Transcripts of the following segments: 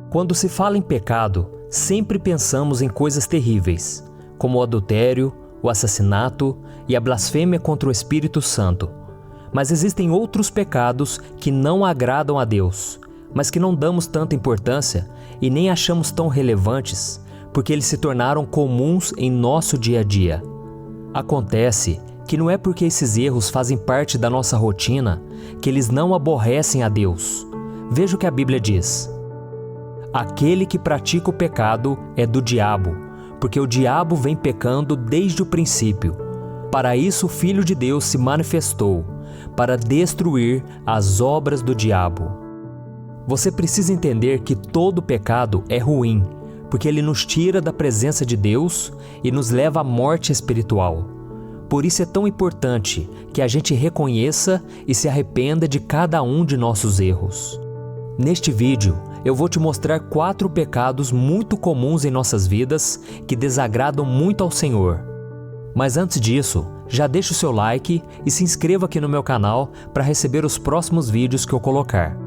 Quando se fala em pecado, sempre pensamos em coisas terríveis, como o adultério, o assassinato e a blasfêmia contra o Espírito Santo. Mas existem outros pecados que não agradam a Deus, mas que não damos tanta importância e nem achamos tão relevantes, porque eles se tornaram comuns em nosso dia a dia. Acontece que não é porque esses erros fazem parte da nossa rotina que eles não aborrecem a Deus. Veja o que a Bíblia diz. Aquele que pratica o pecado é do diabo, porque o diabo vem pecando desde o princípio. Para isso o Filho de Deus se manifestou, para destruir as obras do diabo. Você precisa entender que todo pecado é ruim, porque ele nos tira da presença de Deus e nos leva à morte espiritual. Por isso é tão importante que a gente reconheça e se arrependa de cada um de nossos erros. Neste vídeo, eu vou te mostrar 4 pecados muito comuns em nossas vidas que desagradam muito ao Senhor. Mas antes disso, já deixa o seu like e se inscreva aqui no meu canal para receber os próximos vídeos que eu colocar.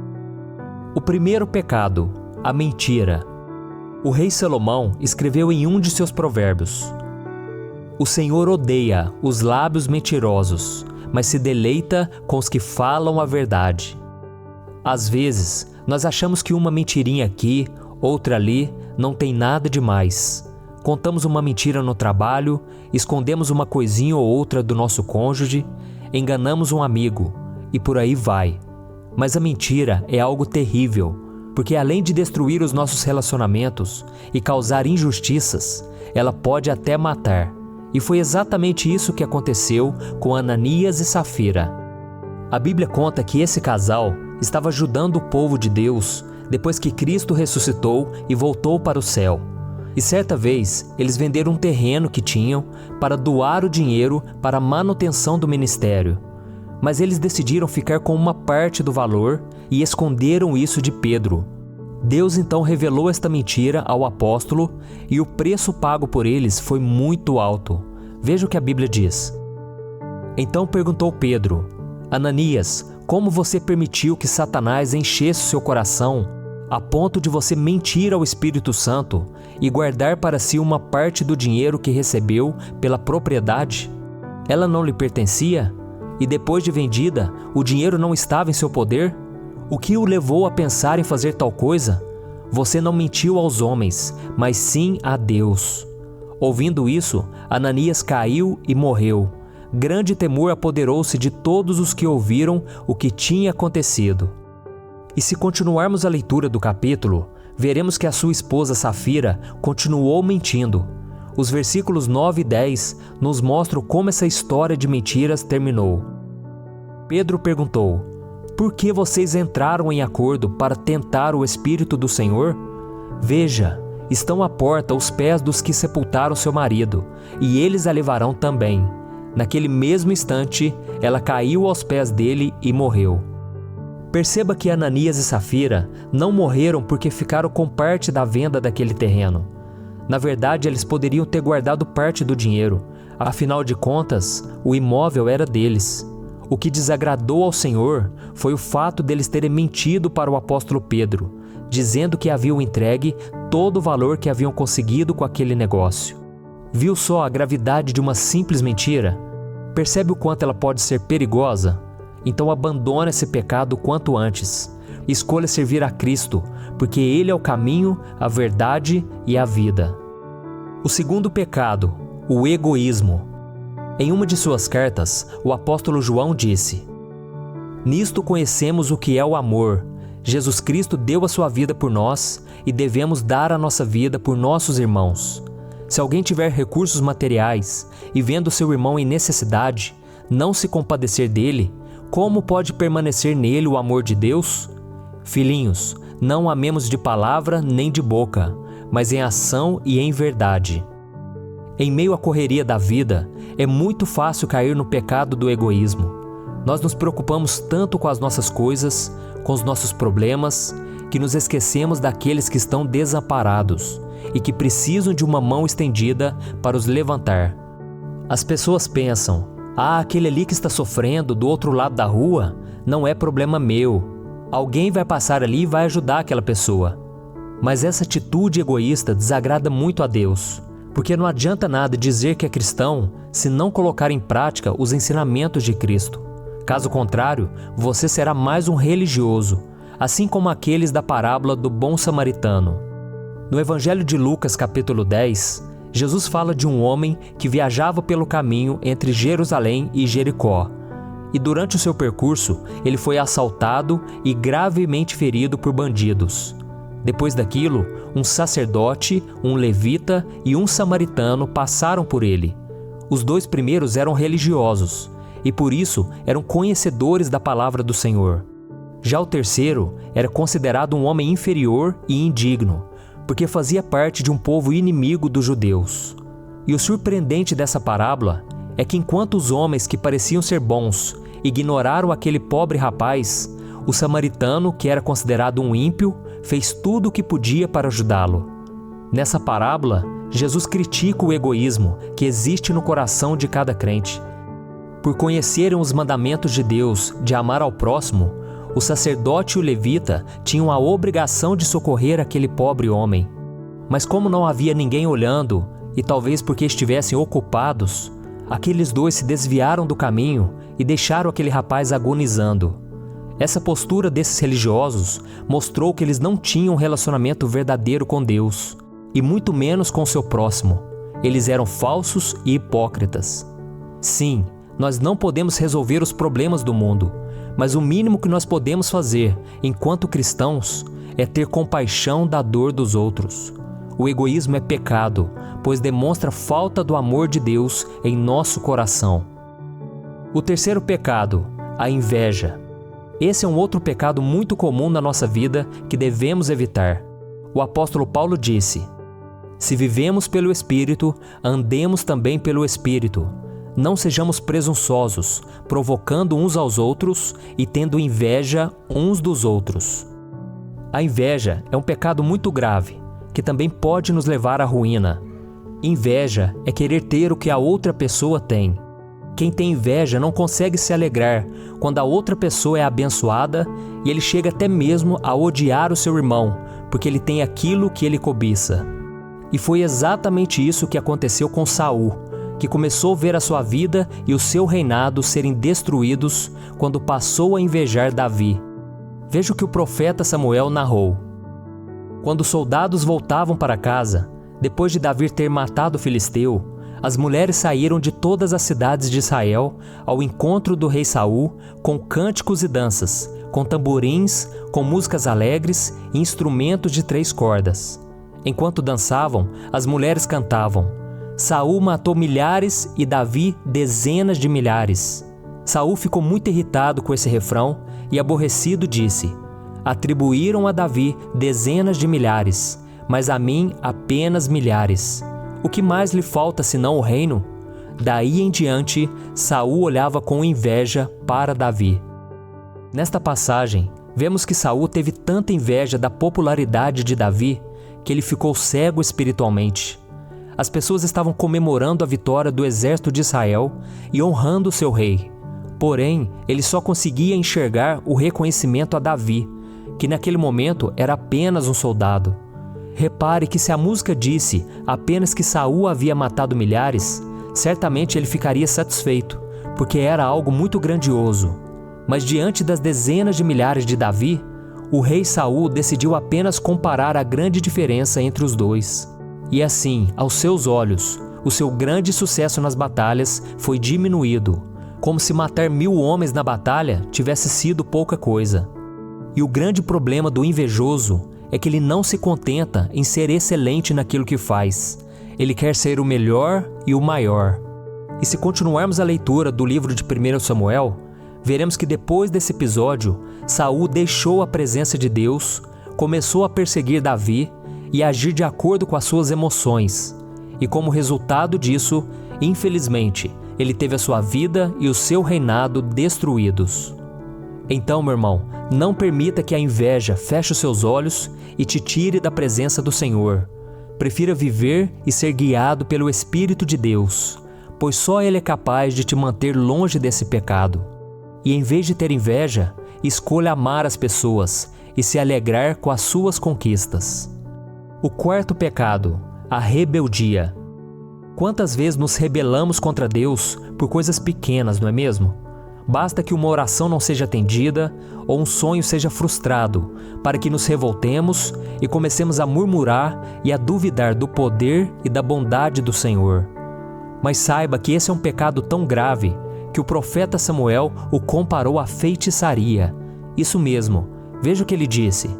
O primeiro pecado, a mentira. O rei Salomão escreveu em um de seus provérbios: O Senhor odeia os lábios mentirosos, mas se deleita com os que falam a verdade. Às vezes, nós achamos que uma mentirinha aqui, outra ali, não tem nada demais. Contamos uma mentira no trabalho, escondemos uma coisinha ou outra do nosso cônjuge, enganamos um amigo, e por aí vai. Mas a mentira é algo terrível, porque além de destruir os nossos relacionamentos e causar injustiças, ela pode até matar. E foi exatamente isso que aconteceu com Ananias e Safira. A Bíblia conta que esse casal estava ajudando o povo de Deus depois que Cristo ressuscitou e voltou para o céu. E certa vez, eles venderam um terreno que tinham para doar o dinheiro para a manutenção do ministério. Mas eles decidiram ficar com uma parte do valor e esconderam isso de Pedro. Deus então revelou esta mentira ao apóstolo e o preço pago por eles foi muito alto. Veja o que a Bíblia diz. Então perguntou Pedro: Ananias, como você permitiu que Satanás enchesse o seu coração a ponto de você mentir ao Espírito Santo e guardar para si uma parte do dinheiro que recebeu pela propriedade? Ela não lhe pertencia? E depois de vendida, o dinheiro não estava em seu poder? O que o levou a pensar em fazer tal coisa? Você não mentiu aos homens, mas sim a Deus. Ouvindo isso, Ananias caiu e morreu. Grande temor apoderou-se de todos os que ouviram o que tinha acontecido. E se continuarmos a leitura do capítulo, veremos que a sua esposa Safira continuou mentindo. Os versículos 9 e 10 nos mostram como essa história de mentiras terminou. Pedro perguntou: Por que vocês entraram em acordo para tentar o Espírito do Senhor? Veja, estão à porta os pés dos que sepultaram seu marido, e eles a levarão também. Naquele mesmo instante, ela caiu aos pés dele e morreu. Perceba que Ananias e Safira não morreram porque ficaram com parte da venda daquele terreno. Na verdade, eles poderiam ter guardado parte do dinheiro. Afinal de contas, o imóvel era deles. O que desagradou ao Senhor foi o fato deles terem mentido para o apóstolo Pedro, dizendo que haviam entregue todo o valor que haviam conseguido com aquele negócio. Viu só a gravidade de uma simples mentira? Percebe o quanto ela pode ser perigosa? Então abandone esse pecado o quanto antes. Escolha servir a Cristo, porque Ele é o caminho, a verdade e a vida. O segundo pecado, o egoísmo. Em uma de suas cartas, o apóstolo João disse: Nisto conhecemos o que é o amor. Jesus Cristo deu a sua vida por nós e devemos dar a nossa vida por nossos irmãos. Se alguém tiver recursos materiais e vendo seu irmão em necessidade, não se compadecer dele, como pode permanecer nele o amor de Deus? Filhinhos, não amemos de palavra nem de boca, mas em ação e em verdade. Em meio à correria da vida, é muito fácil cair no pecado do egoísmo. Nós nos preocupamos tanto com as nossas coisas, com os nossos problemas, que nos esquecemos daqueles que estão desamparados e que precisam de uma mão estendida para os levantar. As pessoas pensam: aquele ali que está sofrendo do outro lado da rua não é problema meu. Alguém vai passar ali e vai ajudar aquela pessoa. Mas essa atitude egoísta desagrada muito a Deus, porque não adianta nada dizer que é cristão se não colocar em prática os ensinamentos de Cristo. Caso contrário, você será mais um religioso, assim como aqueles da parábola do bom samaritano. No Evangelho de Lucas, capítulo 10, Jesus fala de um homem que viajava pelo caminho entre Jerusalém e Jericó. E durante o seu percurso, ele foi assaltado e gravemente ferido por bandidos. Depois daquilo, um sacerdote, um levita e um samaritano passaram por ele. Os 2 primeiros eram religiosos e por isso eram conhecedores da palavra do Senhor. Já o terceiro era considerado um homem inferior e indigno, porque fazia parte de um povo inimigo dos judeus. E o surpreendente dessa parábola é que enquanto os homens que pareciam ser bons ignoraram aquele pobre rapaz, o samaritano, que era considerado um ímpio, fez tudo o que podia para ajudá-lo. Nessa parábola, Jesus critica o egoísmo que existe no coração de cada crente. Por conhecerem os mandamentos de Deus de amar ao próximo, o sacerdote e o levita tinham a obrigação de socorrer aquele pobre homem. Mas como não havia ninguém olhando, e talvez porque estivessem ocupados, aqueles 2 se desviaram do caminho e deixaram aquele rapaz agonizando. Essa postura desses religiosos mostrou que eles não tinham um relacionamento verdadeiro com Deus, e muito menos com seu próximo. Eles eram falsos e hipócritas. Sim, nós não podemos resolver os problemas do mundo, mas o mínimo que nós podemos fazer, enquanto cristãos, é ter compaixão da dor dos outros. O egoísmo é pecado, pois demonstra falta do amor de Deus em nosso coração. O terceiro pecado, a inveja. Esse é um outro pecado muito comum na nossa vida que devemos evitar. O apóstolo Paulo disse: "Se vivemos pelo Espírito, andemos também pelo Espírito. Não sejamos presunçosos, provocando uns aos outros e tendo inveja uns dos outros." A inveja é um pecado muito grave, que também pode nos levar à ruína. Inveja é querer ter o que a outra pessoa tem. Quem tem inveja não consegue se alegrar quando a outra pessoa é abençoada e ele chega até mesmo a odiar o seu irmão, porque ele tem aquilo que ele cobiça. E foi exatamente isso que aconteceu com Saul, que começou a ver a sua vida e o seu reinado serem destruídos quando passou a invejar Davi. Veja o que o profeta Samuel narrou. Quando os soldados voltavam para casa, depois de Davi ter matado o filisteu, as mulheres saíram de todas as cidades de Israel ao encontro do rei Saul com cânticos e danças, com tamborins, com músicas alegres e instrumentos de 3 cordas. Enquanto dançavam, as mulheres cantavam: "Saul matou milhares e Davi dezenas de milhares." Saul ficou muito irritado com esse refrão e, aborrecido, disse: "Atribuíram a Davi dezenas de milhares, mas a mim apenas milhares. O que mais lhe falta senão o reino?" Daí em diante, Saul olhava com inveja para Davi. Nesta passagem, vemos que Saul teve tanta inveja da popularidade de Davi que ele ficou cego espiritualmente. As pessoas estavam comemorando a vitória do exército de Israel e honrando seu rei. Porém, ele só conseguia enxergar o reconhecimento a Davi, que naquele momento era apenas um soldado. Repare que se a música disse apenas que Saul havia matado milhares, certamente ele ficaria satisfeito, porque era algo muito grandioso. Mas diante das dezenas de milhares de Davi, o rei Saul decidiu apenas comparar a grande diferença entre os 2. E assim, aos seus olhos, o seu grande sucesso nas batalhas foi diminuído, como se matar 1000 homens na batalha tivesse sido pouca coisa. E o grande problema do invejoso é que ele não se contenta em ser excelente naquilo que faz. Ele quer ser o melhor e o maior. E se continuarmos a leitura do livro de 1 Samuel, veremos que depois desse episódio, Saul deixou a presença de Deus, começou a perseguir Davi e agir de acordo com as suas emoções. E como resultado disso, infelizmente, ele teve a sua vida e o seu reinado destruídos. Então, meu irmão, não permita que a inveja feche os seus olhos e te tire da presença do Senhor. Prefira viver e ser guiado pelo Espírito de Deus, pois só Ele é capaz de te manter longe desse pecado. E em vez de ter inveja, escolha amar as pessoas e se alegrar com as suas conquistas. O quarto pecado, a rebeldia. Quantas vezes nos rebelamos contra Deus por coisas pequenas, não é mesmo? Basta que uma oração não seja atendida ou um sonho seja frustrado para que nos revoltemos e comecemos a murmurar e a duvidar do poder e da bondade do Senhor. Mas saiba que esse é um pecado tão grave que o profeta Samuel o comparou à feitiçaria. Isso mesmo, veja o que ele disse.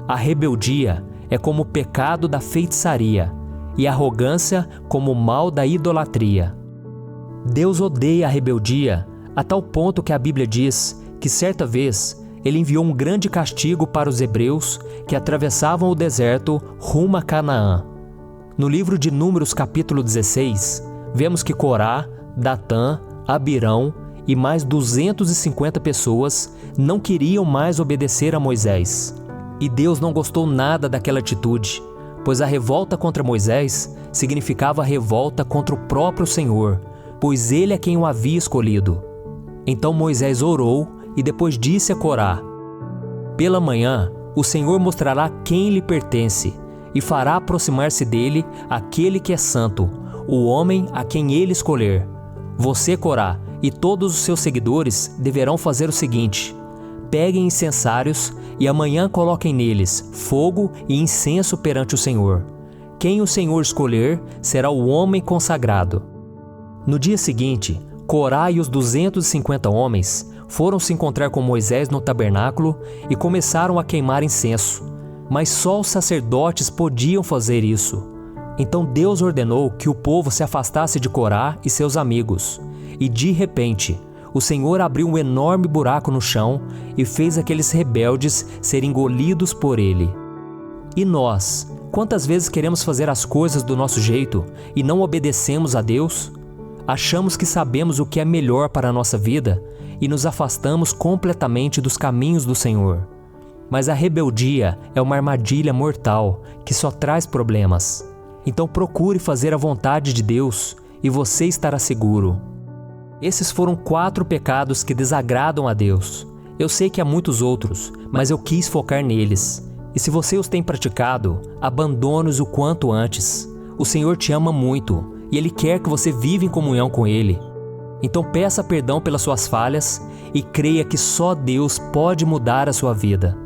A rebeldia é como o pecado da feitiçaria e a arrogância como o mal da idolatria. Deus odeia a rebeldia a tal ponto que a Bíblia diz que certa vez ele enviou um grande castigo para os hebreus que atravessavam o deserto rumo a Canaã. No livro de Números capítulo 16, vemos que Corá, Datã, Abirão e mais 250 pessoas não queriam mais obedecer a Moisés. E Deus não gostou nada daquela atitude, pois a revolta contra Moisés significava a revolta contra o próprio Senhor, pois ele é quem o havia escolhido. Então Moisés orou e depois disse a Corá: Pela manhã o Senhor mostrará quem lhe pertence e fará aproximar-se dele aquele que é santo, o homem a quem ele escolher. Você, Corá, e todos os seus seguidores deverão fazer o seguinte: peguem incensários e amanhã coloquem neles fogo e incenso perante o Senhor. Quem o Senhor escolher será o homem consagrado. No dia seguinte, Corá e os 250 homens foram se encontrar com Moisés no tabernáculo e começaram a queimar incenso. Mas só os sacerdotes podiam fazer isso. Então Deus ordenou que o povo se afastasse de Corá e seus amigos. E de repente, o Senhor abriu um enorme buraco no chão e fez aqueles rebeldes serem engolidos por ele. E nós, quantas vezes queremos fazer as coisas do nosso jeito e não obedecemos a Deus? Achamos que sabemos o que é melhor para a nossa vida e nos afastamos completamente dos caminhos do Senhor. Mas a rebeldia é uma armadilha mortal que só traz problemas. Então procure fazer a vontade de Deus e você estará seguro. Esses foram 4 pecados que desagradam a Deus. Eu sei que há muitos outros, mas eu quis focar neles. E se você os tem praticado, abandone-os o quanto antes. O Senhor te ama muito e Ele quer que você viva em comunhão com Ele. Então peça perdão pelas suas falhas e creia que só Deus pode mudar a sua vida.